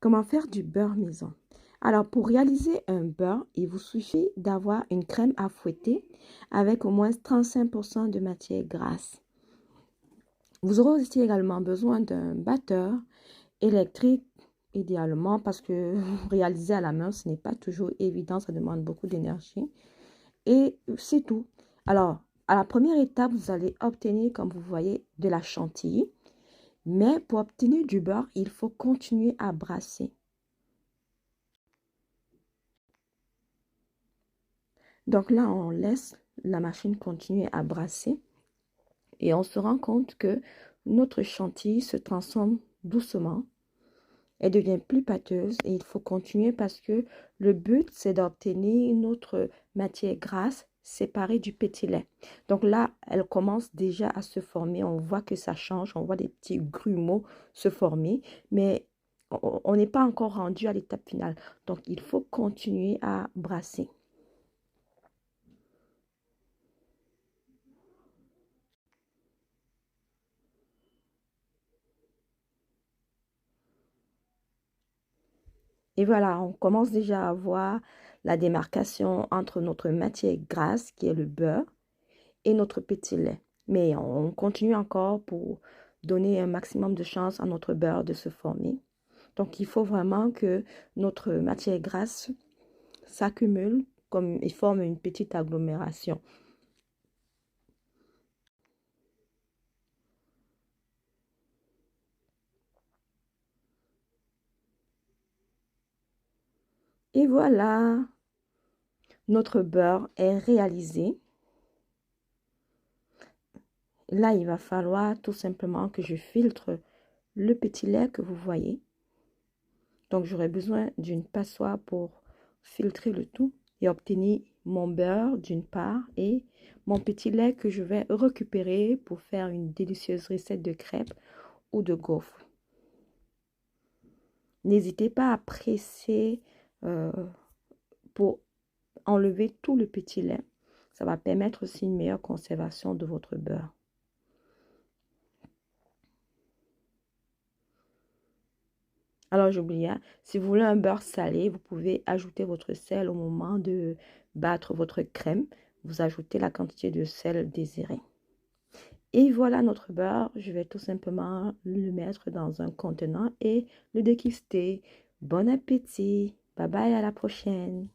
Comment faire du beurre maison? Alors, pour réaliser un beurre, il vous suffit d'avoir une crème à fouetter avec au moins 35% de matière grasse. Vous aurez aussi également besoin d'un batteur électrique, idéalement, parce que réaliser à la main, ce n'est pas toujours évident, ça demande beaucoup d'énergie. Et c'est tout. Alors, à la première étape, vous allez obtenir, comme vous voyez, de la chantilly. Mais pour obtenir du beurre, il faut continuer à brasser. Donc là, on laisse la machine continuer à brasser et on se rend compte que notre chantilly se transforme doucement. Elle devient plus pâteuse et il faut continuer parce que le but, c'est d'obtenir notre matière grasse séparée du petit lait. Donc là, elle commence déjà à se former. On voit que ça change. On voit des petits grumeaux se former. Mais on n'est pas encore rendu à l'étape finale. Donc, il faut continuer à brasser. Et voilà, on commence déjà à voir la démarcation entre notre matière grasse, qui est le beurre, et notre petit lait. Mais on continue encore pour donner un maximum de chance à notre beurre de se former. Donc, il faut vraiment que notre matière grasse s'accumule comme et forme une petite agglomération. Et voilà, notre beurre est réalisé. Là, il va falloir tout simplement que je filtre le petit lait que vous voyez. Donc, j'aurai besoin d'une passoire pour filtrer le tout et obtenir mon beurre d'une part et mon petit lait que je vais récupérer pour faire une délicieuse recette de crêpes ou de gaufres. N'hésitez pas à presser euh, pour enlever tout le petit lait. Ça va permettre aussi une meilleure conservation de votre beurre. Alors, j'oubliais, si vous voulez un beurre salé, vous pouvez ajouter votre sel au moment de battre votre crème. Vous ajoutez la quantité de sel désirée. Et voilà notre beurre. Je vais tout simplement le mettre dans un contenant et le déguster. Bon appétit. Bye bye, à la prochaine.